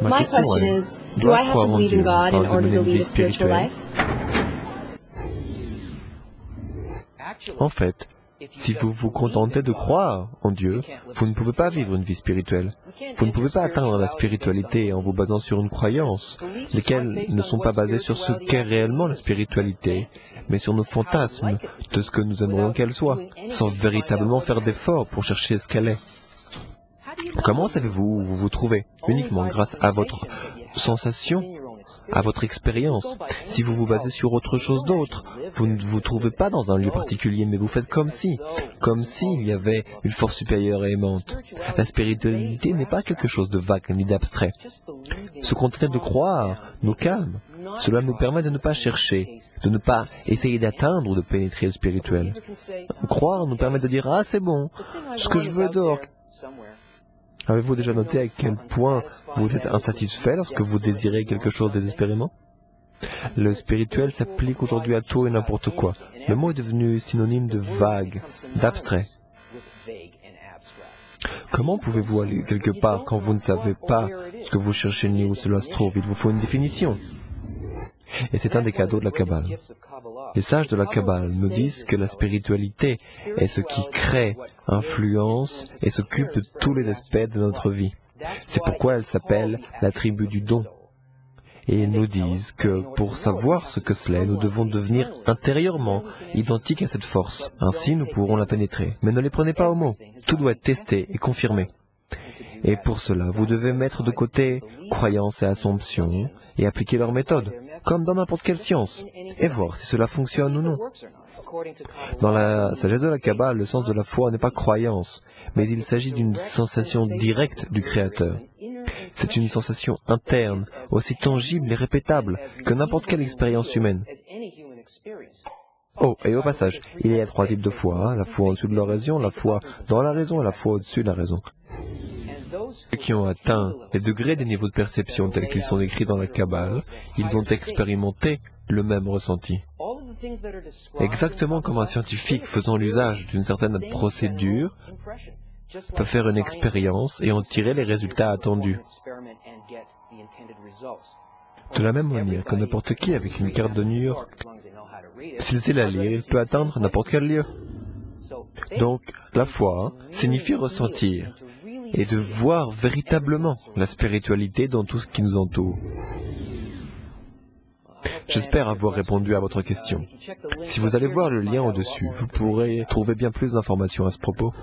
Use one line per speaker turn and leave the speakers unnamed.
Ma
My
question
question
est,
is, do I
dois-je
have to
croire en
believe in
Dieu
God
afin
in
de
order
mener
to
une
lead
vie
a spiritual
spirituelle?
life?
En fait, si vous vous contentez de croire en Dieu, vous ne pouvez pas vivre une vie spirituelle. Vous ne pouvez pas atteindre la spiritualité en vous basant sur une croyance, lesquelles ne sont pas basées sur ce qu'est réellement la spiritualité, mais sur nos fantasmes de ce que nous aimerions qu'elle soit, sans véritablement faire d'efforts pour chercher ce qu'elle est. Comment savez-vous où vous vous trouvez? Uniquement grâce à votre sensation, à votre expérience. Si vous vous basez sur autre chose d'autre, vous ne vous trouvez pas dans un lieu particulier, mais vous faites comme s'il y avait une force supérieure et aimante. La spiritualité n'est pas quelque chose de vague ni d'abstrait. Se contenter de croire nous calme. Cela nous permet de ne pas chercher, de ne pas essayer d'atteindre ou de pénétrer le spirituel. Croire nous permet de dire « Ah, c'est bon, ce que je veux est dehors ». Avez-vous déjà noté à quel point vous êtes insatisfait lorsque vous désirez quelque chose désespérément? Le spirituel s'applique aujourd'hui à tout et n'importe quoi. Le mot est devenu synonyme de vague, d'abstrait. Comment pouvez-vous aller quelque part quand vous ne savez pas ce que vous cherchez ni où cela se trouve? Il vous faut une définition. Et c'est un des cadeaux de la Kabbale. Les sages de la Kabbale nous disent que la spiritualité est ce qui crée, influence et s'occupe de tous les aspects de notre vie. C'est pourquoi elle s'appelle la tribu du don. Et ils nous disent que pour savoir ce que cela est, nous devons devenir intérieurement identiques à cette force. Ainsi, nous pourrons la pénétrer. Mais ne les prenez pas au mot. Tout doit être testé et confirmé. Et pour cela, vous devez mettre de côté croyances et assumptions et appliquer leur méthode, comme dans n'importe quelle science, et voir si cela fonctionne ou non. Dans la sagesse de la Kabbale, le sens de la foi n'est pas croyance, mais il s'agit d'une sensation directe du Créateur. C'est une sensation interne, aussi tangible et répétable que n'importe quelle expérience humaine. Oh, et au passage, il y a 3 types de foi, la foi au-dessus de la raison, la foi dans la raison et la foi au-dessus de la raison. Ceux qui ont atteint les degrés des niveaux de perception tels qu'ils sont décrits dans la Kabbale, ils ont expérimenté le même ressenti. Exactement comme un scientifique faisant l'usage d'une certaine procédure peut faire une expérience et en tirer les résultats attendus. De la même manière que n'importe qui avec une carte de New York, s'il sait la lire, il peut atteindre n'importe quel lieu. Donc, la foi signifie ressentir et de voir véritablement la spiritualité dans tout ce qui nous entoure. J'espère avoir répondu à votre question. Si vous allez voir le lien au-dessus, vous pourrez trouver bien plus d'informations à ce propos.